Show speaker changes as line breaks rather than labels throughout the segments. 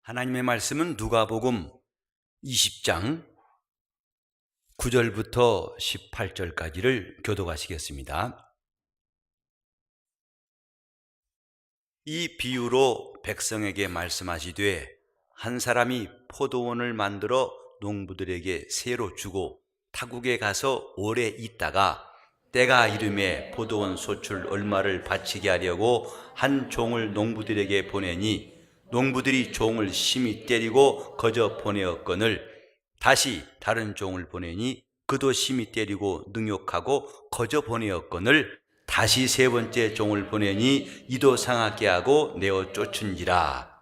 하나님의 말씀은 누가복음 20장 9절부터 18절까지를 교독하시겠습니다. 이 비유로 백성에게 말씀하시되 한 사람이 포도원을 만들어 농부들에게 새로 주고 타국에 가서 오래 있다가 때가 이름에 포도원 소출 얼마를 바치게 하려고 한 종을 농부들에게 보내니 농부들이 종을 심히 때리고 거저 보내었거늘 다시 다른 종을 보내니 그도 심히 때리고 능욕하고 거저 보내었거늘 다시 세 번째 종을 보내니 이도 상하게 하고 내어 쫓은지라.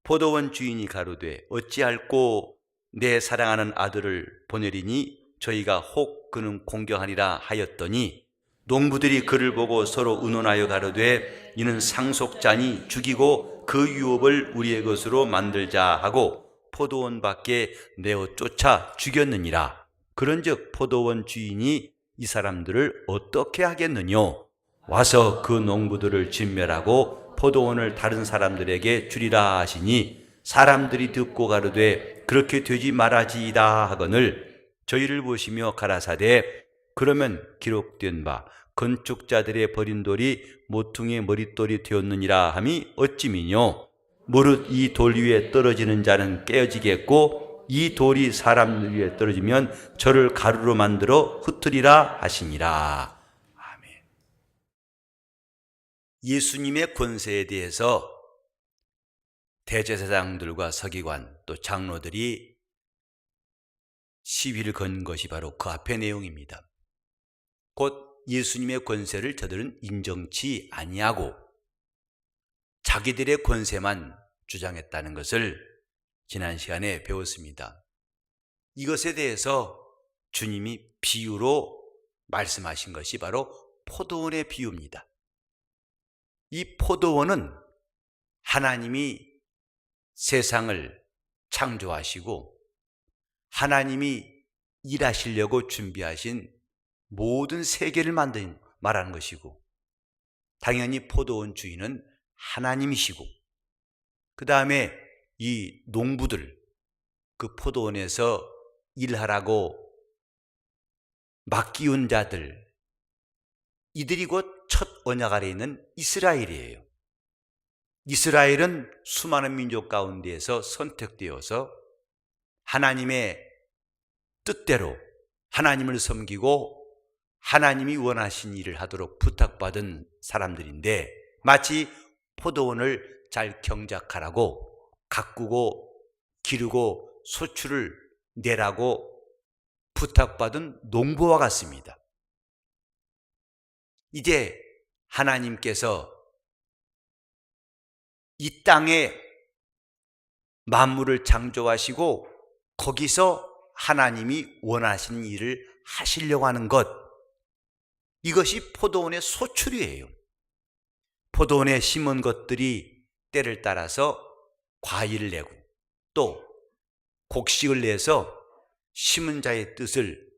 포도원 주인이 가로되 어찌할꼬 내 사랑하는 아들을 보내리니 저희가 혹 그는 공경하리라 하였더니 농부들이 그를 보고 서로 의논하여 가로되 이는 상속자니 죽이고 그 유업을 우리의 것으로 만들자 하고 포도원 밖에 내어 쫓아 죽였느니라. 그런즉 포도원 주인이 이 사람들을 어떻게 하겠느뇨? 와서 그 농부들을 진멸하고 포도원을 다른 사람들에게 주리라 하시니 사람들이 듣고 가로되 그렇게 되지 말아지이다 하거늘 저희를 보시며 가라사대 그러면 기록된 바 건축자들의 버린 돌이 모퉁이의 머릿돌이 되었느니라 함이 어찌미뇨? 무릇 이 돌 위에 떨어지는 자는 깨어지겠고 이 돌이 사람 위에 떨어지면 저를 가루로 만들어 흩으리라 하시니라. 아멘. 예수님의 권세에 대해서 대제사장들과 서기관 또 장로들이 시비를 건 것이 바로 그 앞의 내용입니다. 곧 예수님의 권세를 저들은 인정치 아니하고 자기들의 권세만 주장했다는 것을 지난 시간에 배웠습니다. 이것에 대해서 주님이 비유로 말씀하신 것이 바로 포도원의 비유입니다. 이 포도원은 하나님이 세상을 창조하시고 하나님이 일하시려고 준비하신 모든 세계를 말하는 것이고 당연히 포도원 주인은 하나님이시고 그 다음에 이 농부들 그 포도원에서 일하라고 맡기운 자들 이들이 곧 첫 언약 아래에 있는 이스라엘이에요. 이스라엘은 수많은 민족 가운데에서 선택되어서 하나님의 뜻대로 하나님을 섬기고 하나님이 원하신 일을 하도록 부탁받은 사람들인데 마치 포도원을 잘 경작하라고 가꾸고 기르고 소출을 내라고 부탁받은 농부와 같습니다. 이제 하나님께서 이 땅에 만물을 창조하시고 거기서 하나님이 원하시는 일을 하시려고 하는 것, 이것이 포도원의 소출이에요. 포도원에 심은 것들이 때를 따라서 과일을 내고 또 곡식을 내서 심은 자의 뜻을,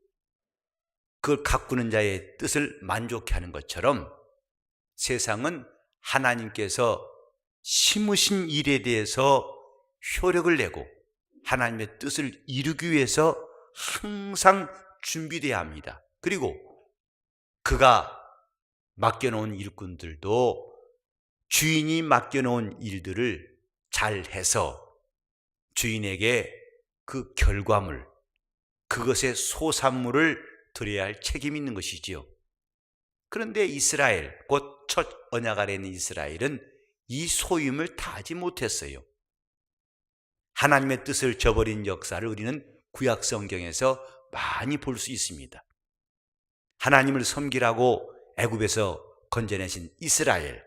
그걸 가꾸는 자의 뜻을 만족해 하는 것처럼 세상은 하나님께서 심으신 일에 대해서 효력을 내고 하나님의 뜻을 이루기 위해서 항상 준비되어야 합니다. 그리고 그가 맡겨놓은 일꾼들도 주인이 맡겨놓은 일들을 잘해서 주인에게 그 결과물, 그것의 소산물을 드려야 할 책임이 있는 것이지요. 그런데 이스라엘, 곧 첫 언약 아래에 있는 이스라엘은 이 소임을 다하지 못했어요. 하나님의 뜻을 저버린 역사를 우리는 구약 성경에서 많이 볼 수 있습니다. 하나님을 섬기라고 애굽에서 건져내신 이스라엘,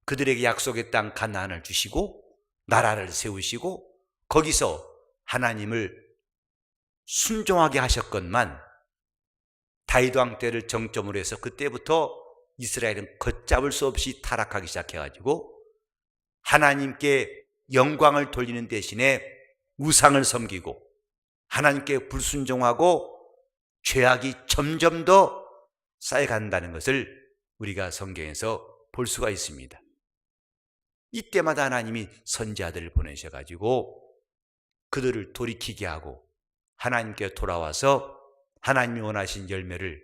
그들에게 약속의 땅 가나안을 주시고 나라를 세우시고 거기서 하나님을 순종하게 하셨건만 다윗 왕 때를 정점으로 해서 그때부터 이스라엘은 걷잡을 수 없이 타락하기 시작해가지고 하나님께 영광을 돌리는 대신에 우상을 섬기고 하나님께 불순종하고 죄악이 점점 더 쌓여간다는 것을 우리가 성경에서 볼 수가 있습니다. 이때마다 하나님이 선지자들을 보내셔가지고 그들을 돌이키게 하고 하나님께 돌아와서 하나님이 원하신 열매를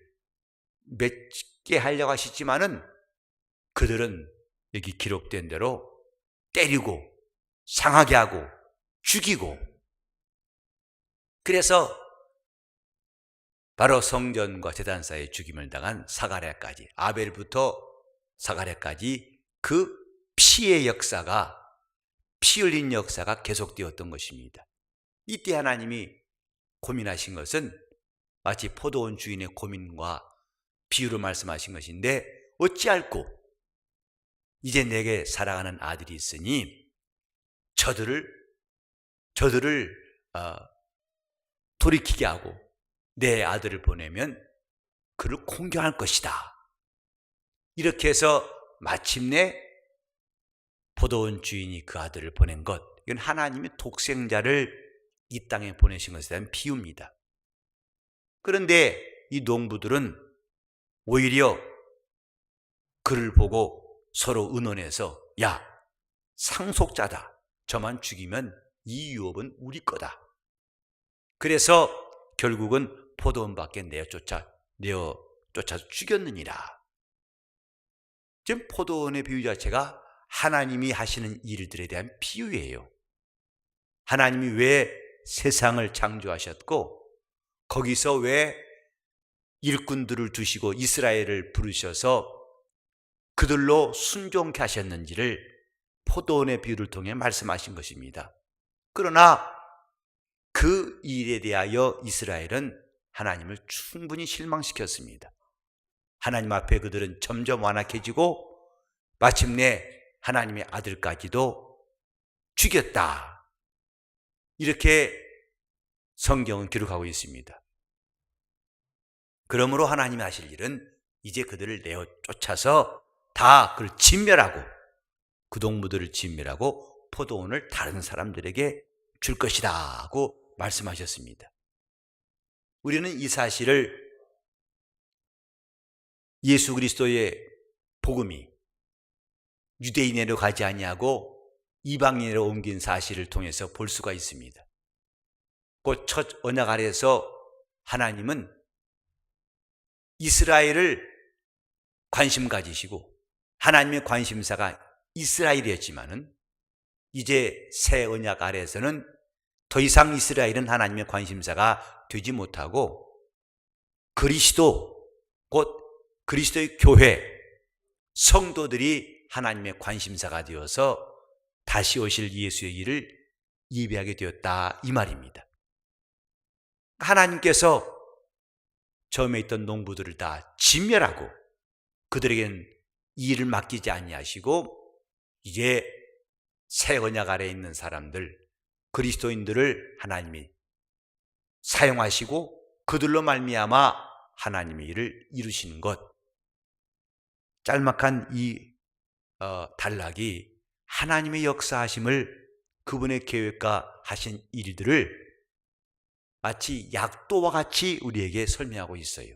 맺게 하려고 하시지만은 그들은 여기 기록된 대로 때리고 상하게 하고 죽이고, 그래서 바로 성전과 제단사의 죽임을 당한 사가랴까지, 아벨부터 사가랴까지 그 피의 역사가, 피 흘린 역사가 계속되었던 것입니다. 이때 하나님이 고민하신 것은 마치 포도원 주인의 고민과 비유로 말씀하신 것인데, 어찌할꼬 이제 내게 사랑하는 아들이 있으니 저들을 돌이키게 하고 내 아들을 보내면 그를 공경할 것이다. 이렇게 해서 마침내 포도원 주인이 그 아들을 보낸 것, 이건 하나님이 독생자를 이 땅에 보내신 것에 대한 비유입니다. 그런데 이 농부들은 오히려 그를 보고 서로 의논해서, 야, 상속자다, 저만 죽이면 이 유업은 우리 거다. 그래서 결국은 포도원 밖에 내어 쫓아서 죽였느니라. 지금 포도원의 비유 자체가 하나님이 하시는 일들에 대한 비유예요. 하나님이 왜 세상을 창조하셨고 거기서 왜 일꾼들을 두시고 이스라엘을 부르셔서 그들로 순종케 하셨는지를 포도원의 비유를 통해 말씀하신 것입니다. 그러나 그 일에 대하여 이스라엘은 하나님을 충분히 실망시켰습니다. 하나님 앞에 그들은 점점 완악해지고 마침내 하나님의 아들까지도 죽였다. 이렇게 성경은 기록하고 있습니다. 그러므로 하나님이 하실 일은 이제 그들을 내어 쫓아서 다 그를 진멸하고, 그 동무들을 진멸하고 포도원을 다른 사람들에게 줄 것이다 하고 말씀하셨습니다. 우리는 이 사실을 예수 그리스도의 복음이 유대인으로 가지 아니하고 이방인으로 옮긴 사실을 통해서 볼 수가 있습니다. 곧 첫 언약 아래에서 하나님은 이스라엘을 관심 가지시고 하나님의 관심사가 이스라엘이었지만은 이제 새 언약 아래에서는 더 이상 이스라엘은 하나님의 관심사가 되지 못하고 그리스도, 곧 그리스도의 교회, 성도들이 하나님의 관심사가 되어서 다시 오실 예수의 일을 예비하게 되었다, 이 말입니다. 하나님께서 처음에 있던 농부들을 다 진멸하고 그들에겐 이 일을 맡기지 아니하시고 이제 새 언약 아래에 있는 사람들, 그리스도인들을 하나님이 사용하시고 그들로 말미암아 하나님의 일을 이루시는 것, 짤막한 이 단락이 하나님의 역사하심을, 그분의 계획과 하신 일들을 마치 약도와 같이 우리에게 설명하고 있어요.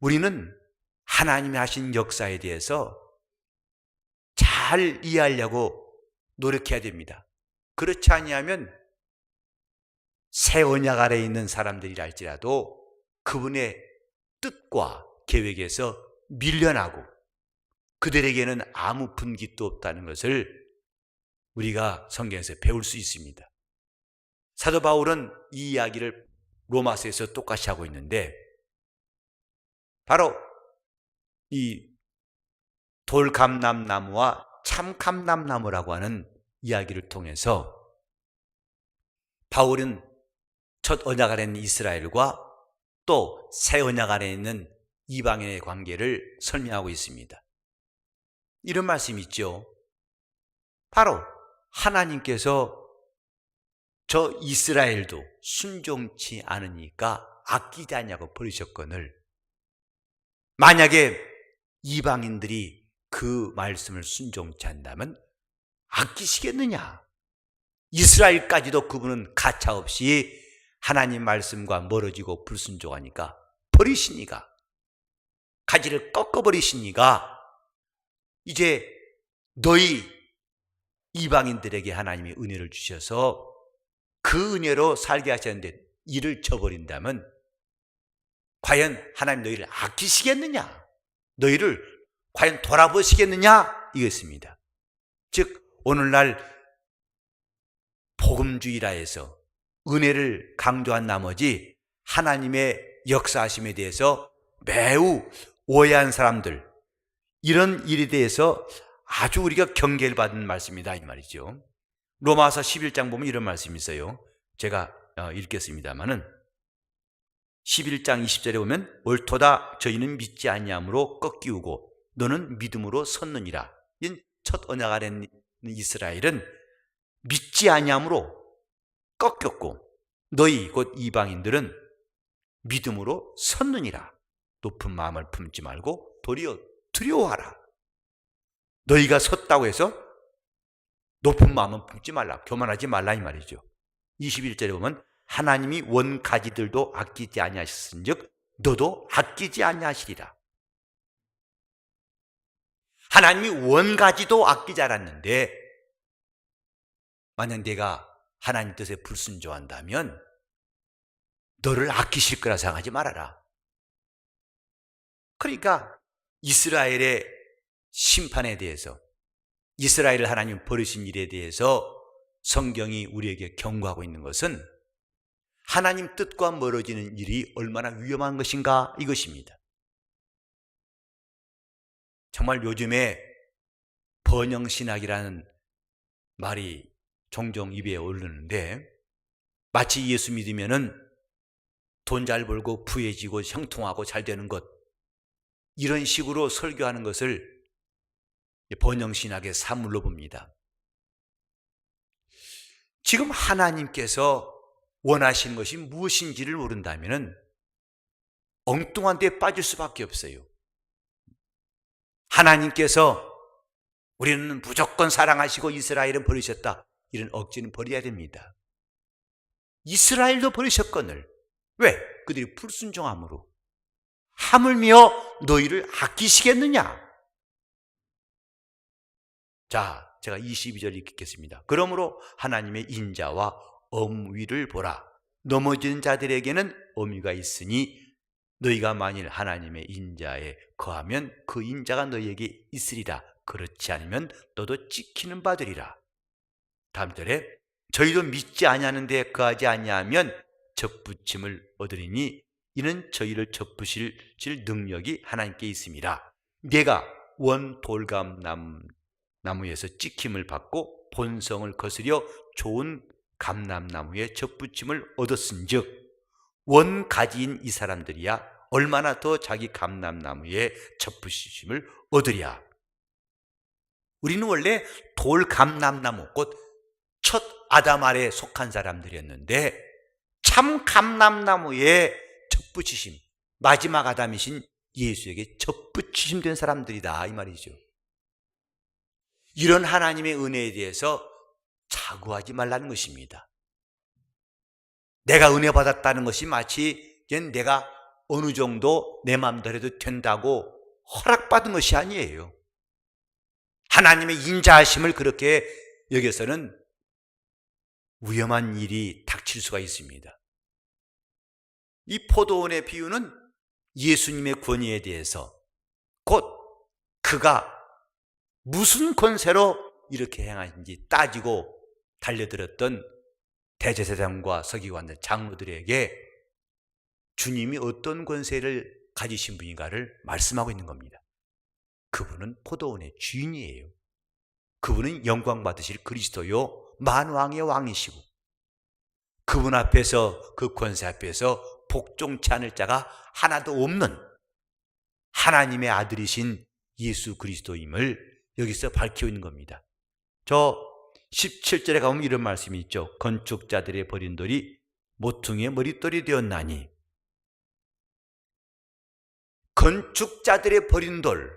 우리는 하나님이 하신 역사에 대해서 잘 이해하려고 노력해야 됩니다. 그렇지 아니하면 새 언약 아래에 있는 사람들이라 할지라도 그분의 뜻과 계획에서 밀려나고 그들에게는 아무 분깃도 없다는 것을 우리가 성경에서 배울 수 있습니다. 사도 바울은 이 이야기를 로마서에서 똑같이 하고 있는데, 바로 이 돌감람나무와 참감람나무라고 하는 이야기를 통해서 바울은 첫 언약 아래 있는 이스라엘과 또 새 언약 아래 있는 이방인의 관계를 설명하고 있습니다. 이런 말씀이 있죠. 바로 하나님께서 저 이스라엘도 순종치 않으니까 아끼지 않냐고 버리셨거늘, 만약에 이방인들이 그 말씀을 순종치 않는다면 아끼시겠느냐? 이스라엘까지도 그분은 가차없이 하나님 말씀과 멀어지고 불순종하니까 버리시니까, 가지를 꺾어버리시니까 이제 너희 이방인들에게 하나님이 은혜를 주셔서 그 은혜로 살게 하셨는데 이를 저버린다면 과연 하나님 너희를 아끼시겠느냐? 너희를 과연 돌아보시겠느냐? 이것입니다. 즉 오늘날 복음주의라 해서 은혜를 강조한 나머지 하나님의 역사하심에 대해서 매우 오해한 사람들, 이런 일에 대해서 아주 우리가 경계를 받은 말씀이다 이 말이죠. 로마서 11장 보면 이런 말씀이 있어요. 제가 읽겠습니다마는 11장 20절에 보면 옳도다 저희는 믿지 아니함으로 꺾이우고 너는 믿음으로 섰느니라. 첫 언약 아래 있는 이스라엘은 믿지 아니함으로 꺾였고 너희 곧 이방인들은 믿음으로 섰느니라. 높은 마음을 품지 말고 도리어 두려워하라. 너희가 섰다고 해서 높은 마음은 품지 말라, 교만하지 말라 이 말이죠. 21절에 보면 하나님이 원가지들도 아끼지 아니하셨은즉 너도 아끼지 아니하시리라. 하나님이 원가지도 아끼지 않았는데 만약 내가 하나님 뜻에 불순종한다면 너를 아끼실 거라 생각하지 말아라. 그러니까 이스라엘의 심판에 대해서, 이스라엘을 하나님 버리신 일에 대해서 성경이 우리에게 경고하고 있는 것은 하나님 뜻과 멀어지는 일이 얼마나 위험한 것인가 이것입니다. 정말 요즘에 번영신학이라는 말이 종종 입에 오르는데 마치 예수 믿으면은 돈 잘 벌고 부해지고 형통하고 잘 되는 것, 이런 식으로 설교하는 것을 번영신학의 사물로 봅니다. 지금 하나님께서 원하시는 것이 무엇인지를 모른다면 엉뚱한 데에 빠질 수밖에 없어요. 하나님께서 우리는 무조건 사랑하시고 이스라엘은 버리셨다, 이런 억지는 버려야 됩니다. 이스라엘도 버리셨거늘 왜? 그들이 불순종함으로. 하물며 너희를 아끼시겠느냐? 자, 제가 22절 읽겠습니다. 그러므로 하나님의 인자와 엄위를 보라. 넘어진 자들에게는 엄위가 있으니 너희가 만일 하나님의 인자에 거하면 그 인자가 너희에게 있으리라. 그렇지 않으면 너도 찍히는 바되리라. 다음 절에 저희도 믿지 아니하는데 거하지 아니하면 접붙임을 얻으리니 이는 저희를 접부실 능력이 하나님께 있습니다. 내가 원 돌감나무에서 찍힘을 받고 본성을 거스려 좋은 감람나무에 접붙임을 얻었은즉 원가지인 이 사람들이야 얼마나 더 자기 감람나무에 접붙임을 얻으랴. 우리는 원래 돌감람나무, 곧 첫 아담 아래에 속한 사람들이었는데 참 감람나무에 접붙이심, 마지막 아담이신 예수에게 접붙이심 된 사람들이다 이 말이죠. 이런 하나님의 은혜에 대해서 자구하지 말라는 것입니다. 내가 은혜 받았다는 것이 마치 내가 어느 정도 내 마음대로 해도 된다고 허락받은 것이 아니에요. 하나님의 인자하심을 그렇게 여기서는 위험한 일이 닥칠 수가 있습니다. 이 포도원의 비유는 예수님의 권위에 대해서, 곧 그가 무슨 권세로 이렇게 행하는지 따지고 달려들었던 대제사장과 서기관들, 장로들에게 주님이 어떤 권세를 가지신 분인가를 말씀하고 있는 겁니다. 그분은 포도원의 주인이에요. 그분은 영광 받으실 그리스도요 만왕의 왕이시고 그분 앞에서, 그 권세 앞에서 복종치 않을 자가 하나도 없는 하나님의 아들이신 예수 그리스도임을 여기서 밝히고 있는 겁니다. 저 17절에 가보면 이런 말씀이 있죠. 건축자들의 버린 돌이 모퉁이의 머릿돌이 되었나니. 건축자들의 버린 돌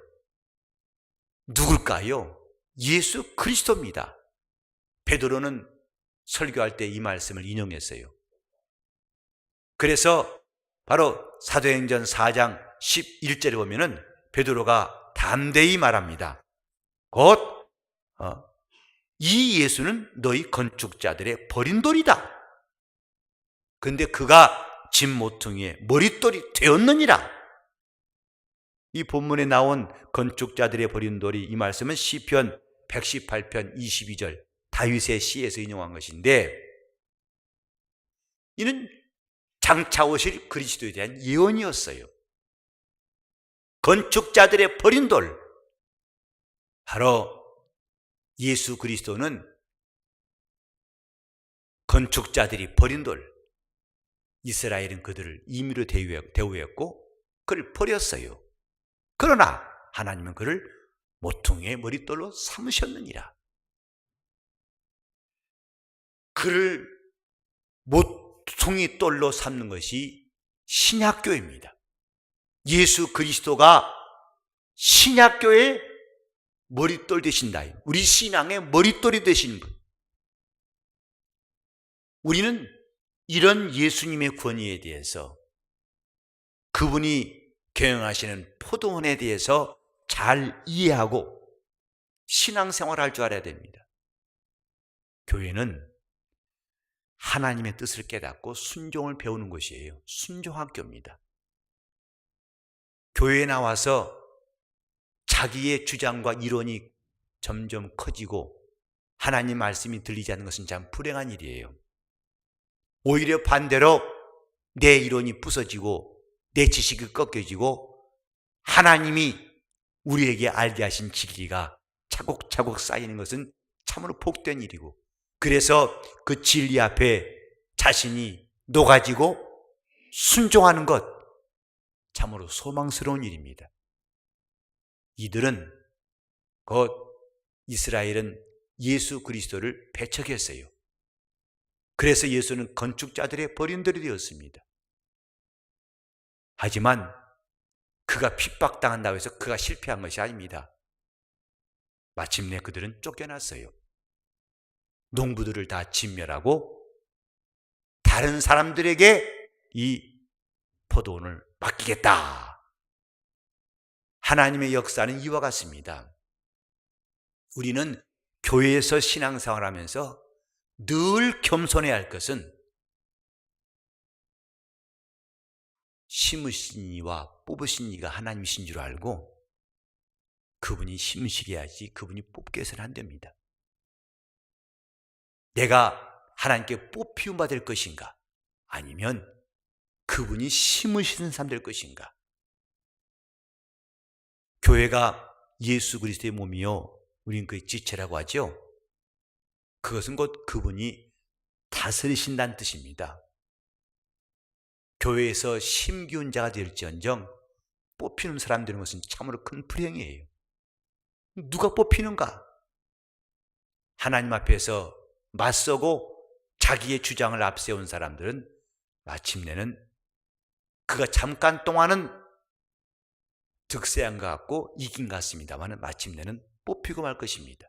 누굴까요? 예수 그리스도입니다. 베드로는 설교할 때 이 말씀을 인용했어요. 그래서 바로 사도행전 4장 11절에 보면은 베드로가 담대히 말합니다. 곧 이 예수는 너희 건축자들의 버린 돌이다. 그런데 그가 집 모퉁이의 머릿돌이 되었느니라. 이 본문에 나온 건축자들의 버린 돌이, 이 말씀은 시편 118편 22절 다윗의 시에서 인용한 것인데, 이는 장차 오실 그리스도에 대한 예언이었어요. 건축자들의 버린 돌, 바로 예수 그리스도는 건축자들이 버린 돌, 이스라엘은 그들을 임의로 대우했고 그를 버렸어요. 그러나 하나님은 그를 모퉁이의 머릿돌로 삼으셨느니라. 그를 모퉁이 돌로 삼는 것이 신약교회입니다. 예수 그리스도가 신약교회의 머릿돌 되신다. 우리 신앙의 머릿돌이 되신 분. 우리는 이런 예수님의 권위에 대해서, 그분이 경영하시는 포도원에 대해서 잘 이해하고 신앙생활을 할 줄 알아야 됩니다. 교회는 하나님의 뜻을 깨닫고 순종을 배우는 것이에요. 순종학교입니다. 교회에 나와서 자기의 주장과 이론이 점점 커지고 하나님 말씀이 들리지 않는 것은 참 불행한 일이에요. 오히려 반대로 내 이론이 부서지고 내 지식이 꺾여지고 하나님이 우리에게 알게 하신 진리가 차곡차곡 쌓이는 것은 참으로 복된 일이고, 그래서 그 진리 앞에 자신이 녹아지고 순종하는 것, 참으로 소망스러운 일입니다. 이들은, 곧 이스라엘은 예수 그리스도를 배척했어요. 그래서 예수는 건축자들의 버린 돌이 되었습니다. 하지만 그가 핍박당한다고 해서 그가 실패한 것이 아닙니다. 마침내 그들은 쫓겨났어요. 농부들을 다 진멸하고 다른 사람들에게 이 포도원을 맡기겠다. 하나님의 역사는 이와 같습니다. 우리는 교회에서 신앙생활을 하면서 늘 겸손해야 할 것은, 심으신 이와 뽑으신 이가 하나님이신 줄 알고 그분이 심으시게 해야지 그분이 뽑게 해서는 안 됩니다. 내가 하나님께 뽑히움 받을 것인가, 아니면 그분이 심으시는 사람 될 것인가. 교회가 예수 그리스도의 몸이요, 우리는 그의 지체라고 하죠. 그것은 곧 그분이 다스리신다는 뜻입니다. 교회에서 심기운 자가 될지언정 뽑히는 사람 되는 것은 참으로 큰 불행이에요. 누가 뽑히는가? 하나님 앞에서 맞서고 자기의 주장을 앞세운 사람들은 마침내는 그가 잠깐 동안은 득세한 것 같고 이긴 것 같습니다만 마침내는 뽑히고 말 것입니다.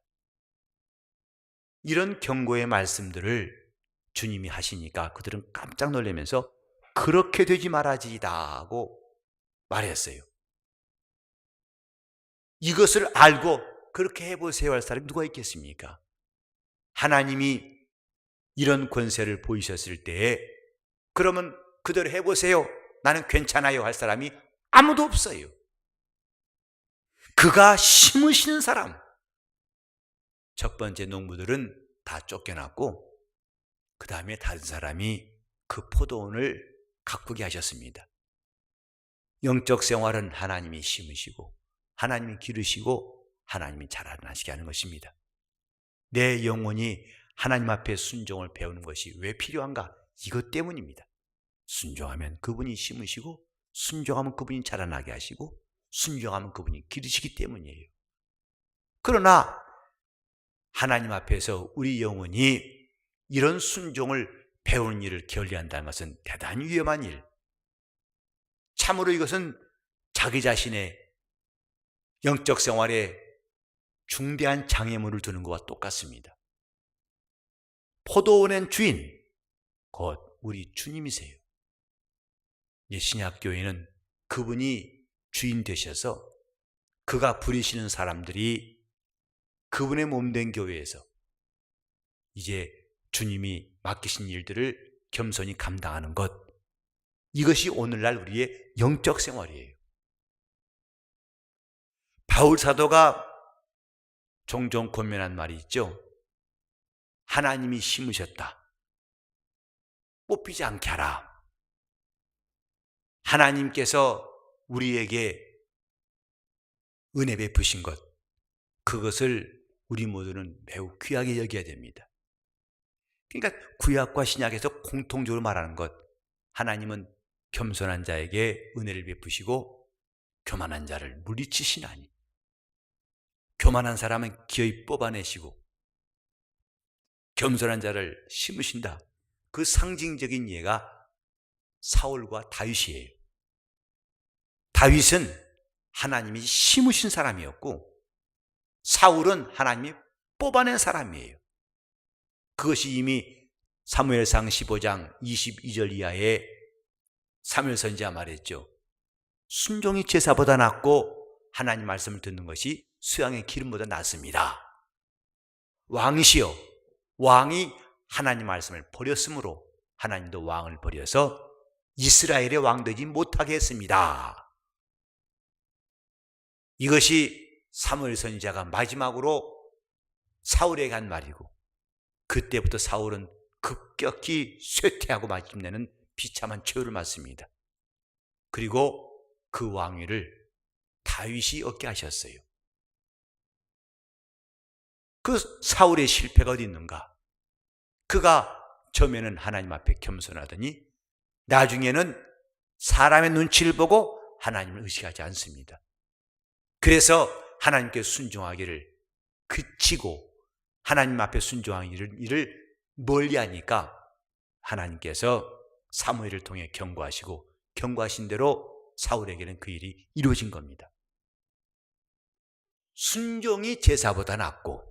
이런 경고의 말씀들을 주님이 하시니까 그들은 깜짝 놀라면서 그렇게 되지 말아지이다 하고 말했어요. 이것을 알고 그렇게 해보세요 할 사람이 누가 있겠습니까? 하나님이 이런 권세를 보이셨을 때에 그러면 그대로 해보세요, 나는 괜찮아요 할 사람이 아무도 없어요. 그가 심으시는 사람, 첫 번째 농부들은 다 쫓겨났고 그 다음에 다른 사람이 그 포도원을 가꾸게 하셨습니다. 영적 생활은 하나님이 심으시고 하나님이 기르시고 하나님이 자라나시게 하는 것입니다. 내 영혼이 하나님 앞에 순종을 배우는 것이 왜 필요한가? 이것 때문입니다. 순종하면 그분이 심으시고 순종하면 그분이 자라나게 하시고 순종하면 그분이 기르시기 때문이에요. 그러나 하나님 앞에서 우리 영혼이 이런 순종을 배우는 일을 게을리한다는 것은 대단히 위험한 일. 참으로 이것은 자기 자신의 영적 생활에 중대한 장애물을 두는 것과 똑같습니다. 포도원의 주인, 곧 우리 주님이세요. 신약교회는 그분이 주인 되셔서 그가 부리시는 사람들이 그분의 몸된 교회에서 이제 주님이 맡기신 일들을 겸손히 감당하는 것, 이것이 오늘날 우리의 영적 생활이에요. 바울 사도가 종종 권면한 말이 있죠. 하나님이 심으셨다. 뽑히지 않게 하라. 하나님께서 우리에게 은혜 베푸신 것, 그것을 우리 모두는 매우 귀하게 여겨야 됩니다. 그러니까 구약과 신약에서 공통적으로 말하는 것, 하나님은 겸손한 자에게 은혜를 베푸시고 교만한 자를 물리치시나니, 교만한 사람은 기어이 뽑아내시고 겸손한 자를 심으신다. 그 상징적인 예가 사울과 다윗이에요. 다윗은 하나님이 심으신 사람이었고 사울은 하나님이 뽑아낸 사람이에요. 그것이 이미 사무엘상 15장 22절 이하에 사무엘 선지자 말했죠. 순종이 제사보다 낫고 하나님 말씀을 듣는 것이 수양의 기름보다 낫습니다. 왕이시여, 왕이 하나님 말씀을 버렸으므로 하나님도 왕을 버려서 이스라엘의 왕 되지 못하게 했습니다. 이것이 사무엘 선지자가 마지막으로 사울에게 한 말이고, 그때부터 사울은 급격히 쇠퇴하고 마침내는 비참한 최후를 맞습니다. 그리고 그 왕위를 다윗이 얻게 하셨어요. 그 사울의 실패가 어디 있는가? 그가 처음에는 하나님 앞에 겸손하더니 나중에는 사람의 눈치를 보고 하나님을 의식하지 않습니다. 그래서 하나님께 순종하기를 그치고 하나님 앞에 순종하는 일을 멀리하니까 하나님께서 사무엘을 통해 경고하시고 경고하신 대로 사울에게는 그 일이 이루어진 겁니다. 순종이 제사보다 낫고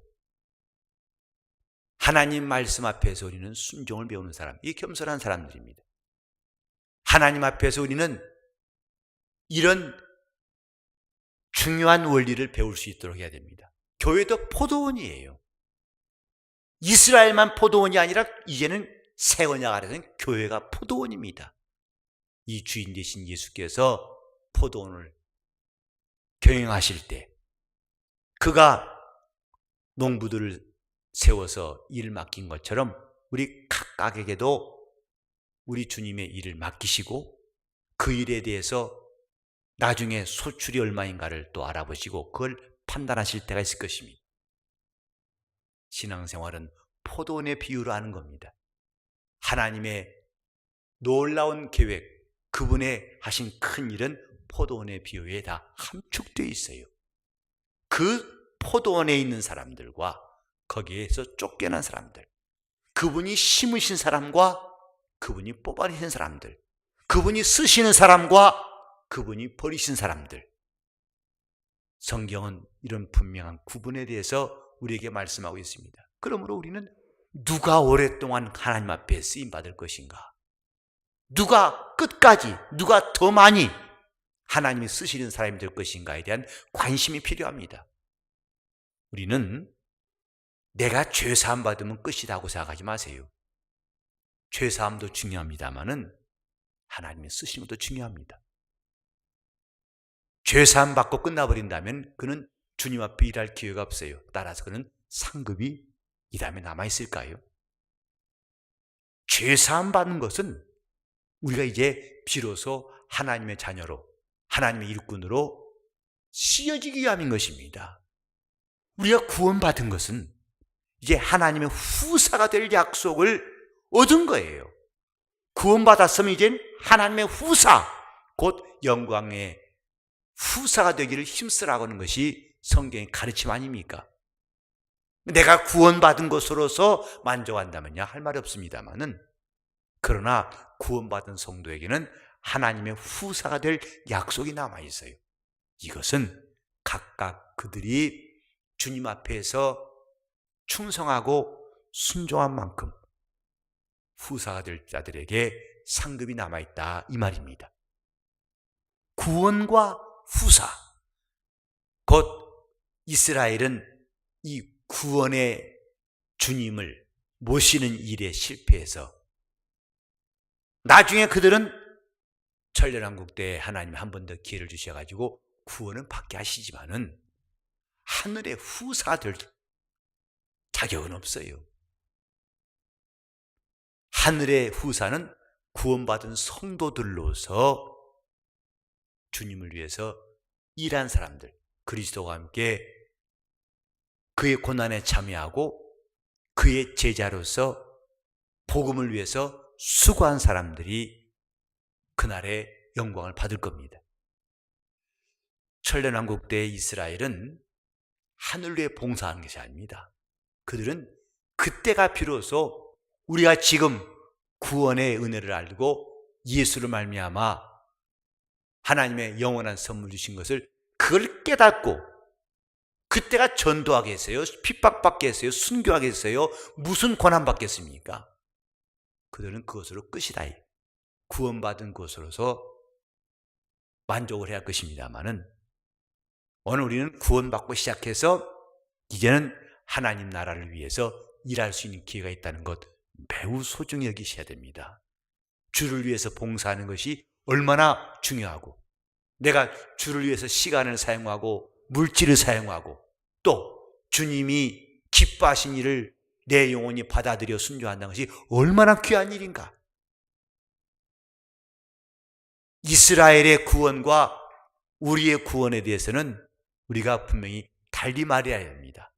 하나님 말씀 앞에서 우리는 순종을 배우는 사람, 이 겸손한 사람들입니다. 하나님 앞에서 우리는 이런 중요한 원리를 배울 수 있도록 해야 됩니다. 교회도 포도원이에요. 이스라엘만 포도원이 아니라 이제는 새 언약 아래서는 교회가 포도원입니다. 이 주인 되신 예수께서 포도원을 경영하실 때 그가 농부들을 세워서 일을 맡긴 것처럼 우리 각각에게도 우리 주님의 일을 맡기시고 그 일에 대해서 나중에 소출이 얼마인가를 또 알아보시고 그걸 판단하실 때가 있을 것입니다. 신앙생활은 포도원의 비유로 하는 겁니다. 하나님의 놀라운 계획, 그분의 하신 큰 일은 포도원의 비유에 다 함축되어 있어요. 그 포도원에 있는 사람들과 거기에서 쫓겨난 사람들, 그분이 심으신 사람과 그분이 뽑아내신 사람들, 그분이 쓰시는 사람과 그분이 버리신 사람들, 성경은 이런 분명한 구분에 대해서 우리에게 말씀하고 있습니다. 그러므로 우리는 누가 오랫동안 하나님 앞에 쓰임받을 것인가, 누가 끝까지, 누가 더 많이 하나님이 쓰시는 사람이 될 것인가에 대한 관심이 필요합니다. 우리는 내가 죄사함 받으면 끝이라고 생각하지 마세요. 죄사함도 중요합니다마는 하나님이 쓰시는 것도 중요합니다. 죄사함 받고 끝나버린다면 그는 주님 앞에 일할 기회가 없어요. 따라서 그는 상급이 이 다음에 남아있을까요? 죄사함 받는 것은 우리가 이제 비로소 하나님의 자녀로, 하나님의 일꾼으로 씌어지기 위함인 것입니다. 우리가 구원받은 것은 이제 하나님의 후사가 될 약속을 얻은 거예요. 구원받았으면 이젠 하나님의 후사, 곧 영광의 후사가 되기를 힘쓰라고 하는 것이 성경의 가르침 아닙니까? 내가 구원받은 것으로서 만족한다면요, 할 말이 없습니다만은, 그러나 구원받은 성도에게는 하나님의 후사가 될 약속이 남아있어요. 이것은 각각 그들이 주님 앞에서 충성하고 순종한 만큼 후사가 될 자들에게 상급이 남아있다, 이 말입니다. 구원과 후사, 곧 이스라엘은 이 구원의 주님을 모시는 일에 실패해서 나중에 그들은 천년왕국 때 하나님이 한 번 더 기회를 주셔가지고 구원은 받게 하시지만은 하늘의 후사들 자격은 없어요. 하늘의 후사는 구원받은 성도들로서 주님을 위해서 일한 사람들, 그리스도와 함께 그의 고난에 참여하고 그의 제자로서 복음을 위해서 수고한 사람들이 그날의 영광을 받을 겁니다. 천년왕국 때 이스라엘은 하늘 위에 봉사하는 것이 아닙니다. 그들은 그때가 비로소 우리가 지금 구원의 은혜를 알고 예수를 말미암아 하나님의 영원한 선물 주신 것을 그걸 깨닫고 그때가 전도하겠어요? 핍박받겠어요? 순교하겠어요? 무슨 고난받겠습니까? 그들은 그것으로 끝이다. 구원받은 것으로서 만족을 해야 할 것입니다만은 오늘 우리는 구원받고 시작해서 이제는 하나님 나라를 위해서 일할 수 있는 기회가 있다는 것 매우 소중히 여기셔야 됩니다. 주를 위해서 봉사하는 것이 얼마나 중요하고 내가 주를 위해서 시간을 사용하고 물질을 사용하고 또 주님이 기뻐하신 일을 내 영혼이 받아들여 순종한다는 것이 얼마나 귀한 일인가. 이스라엘의 구원과 우리의 구원에 대해서는 우리가 분명히 달리 말해야 합니다.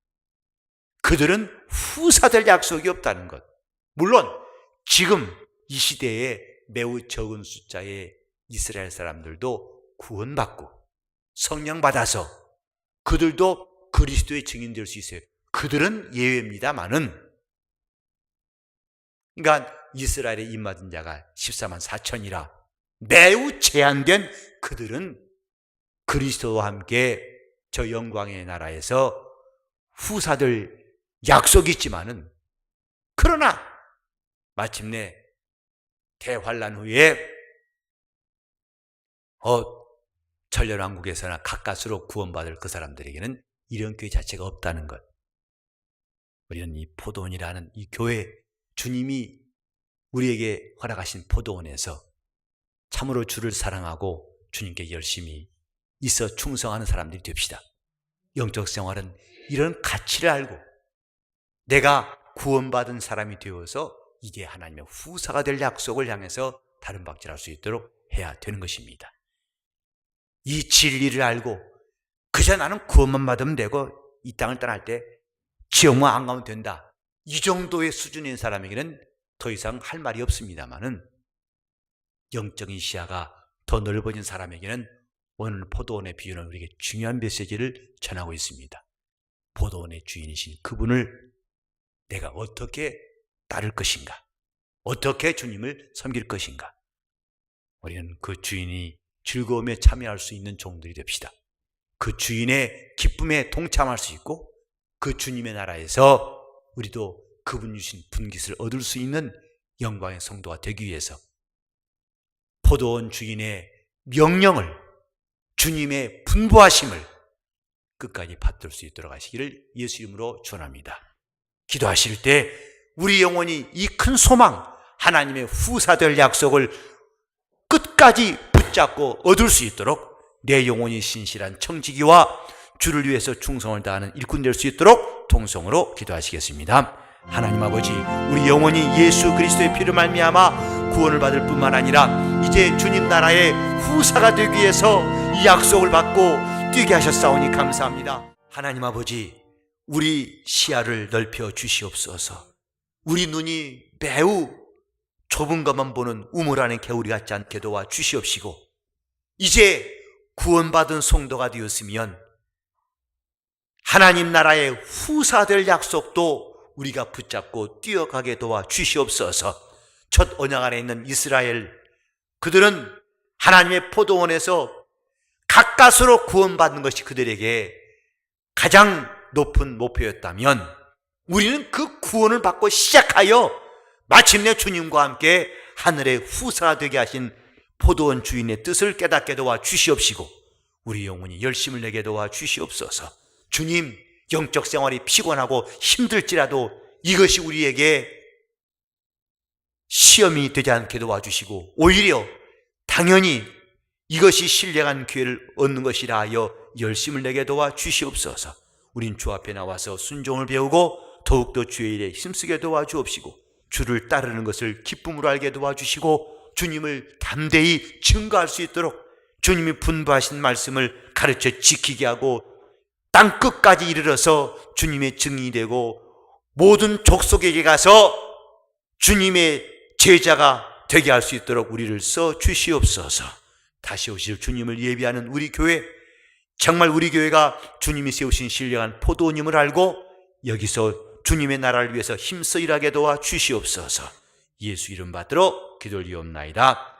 그들은 후사될 약속이 없다는 것. 물론 지금 이 시대에 매우 적은 숫자의 이스라엘 사람들도 구원받고 성령 받아서 그들도 그리스도의 증인될 수 있어요. 그들은 예외입니다만은 그러니까 이스라엘에 입맞은 자가 14만 4천이라 매우 제한된 그들은 그리스도와 함께 저 영광의 나라에서 후사들 약속이 있지만은 그러나 마침내 대환란 후에 천년왕국에서나 가까스로 구원받을 그 사람들에게는 이런 교회 자체가 없다는 것. 우리는 이 포도원이라는 이 교회, 주님이 우리에게 허락하신 포도원에서 참으로 주를 사랑하고 주님께 열심히 있어 충성하는 사람들이 됩시다. 영적 생활은 이런 가치를 알고 내가 구원받은 사람이 되어서 이게 하나님의 후사가 될 약속을 향해서 다른 박질할 수 있도록 해야 되는 것입니다. 이 진리를 알고 그저 나는 구원만 받으면 되고 이 땅을 떠날 때 지옥만 안 가면 된다. 이 정도의 수준인 사람에게는 더 이상 할 말이 없습니다만은 영적인 시야가 더 넓어진 사람에게는 오늘 포도원의 비유는 우리에게 중요한 메시지를 전하고 있습니다. 포도원의 주인이신 그분을 내가 어떻게 따를 것인가? 어떻게 주님을 섬길 것인가? 우리는 그 주인이 즐거움에 참여할 수 있는 종들이 됩시다. 그 주인의 기쁨에 동참할 수 있고 그 주님의 나라에서 우리도 그분 주신 분깃을 얻을 수 있는 영광의 성도가 되기 위해서 포도원 주인의 명령을 주님의 분부하심을 끝까지 받들 수 있도록 하시기를 예수 이름으로 축원합니다. 기도하실 때 우리 영혼이 이 큰 소망 하나님의 후사될 약속을 끝까지 붙잡고 얻을 수 있도록 내 영혼이 신실한 청지기와 주를 위해서 충성을 다하는 일꾼 될 수 있도록 통성으로 기도하시겠습니다. 하나님 아버지, 우리 영혼이 예수 그리스도의 피를 말미암아 구원을 받을 뿐만 아니라 이제 주님 나라의 후사가 되기 위해서 이 약속을 받고 뛰게 하셨사오니 감사합니다. 하나님 아버지, 우리 시야를 넓혀 주시옵소서. 우리 눈이 매우 좁은 것만 보는 우물 안의 개구리 같지 않게 도와 주시옵시고 이제 구원받은 성도가 되었으면 하나님 나라의 후사될 약속도 우리가 붙잡고 뛰어가게 도와 주시옵소서. 첫 언약 안에 있는 이스라엘, 그들은 하나님의 포도원에서 가까스로 구원받는 것이 그들에게 가장 높은 목표였다면 우리는 그 구원을 받고 시작하여 마침내 주님과 함께 하늘의 후사가 되게 하신 포도원 주인의 뜻을 깨닫게 도와 주시옵시고 우리 영혼이 열심을 내게 도와 주시옵소서. 주님, 영적 생활이 피곤하고 힘들지라도 이것이 우리에게 시험이 되지 않게 도와주시고 오히려 당연히 이것이 신령한 기회를 얻는 것이라 하여 열심을 내게 도와주시옵소서. 우린 주 앞에 나와서 순종을 배우고 더욱더 주의 일에 힘쓰게 도와주옵시고 주를 따르는 것을 기쁨으로 알게 도와주시고 주님을 담대히 증거할 수 있도록 주님이 분부하신 말씀을 가르쳐 지키게 하고 땅 끝까지 이르러서 주님의 증인이 되고 모든 족속에게 가서 주님의 제자가 되게 할 수 있도록 우리를 써 주시옵소서. 다시 오실 주님을 예비하는 우리 교회, 정말 우리 교회가 주님이 세우신 신령한 포도원임을 알고 여기서 주님의 나라를 위해서 힘써 일하게 도와 주시옵소서. 예수 이름 받들어 기도를 이옵나이다.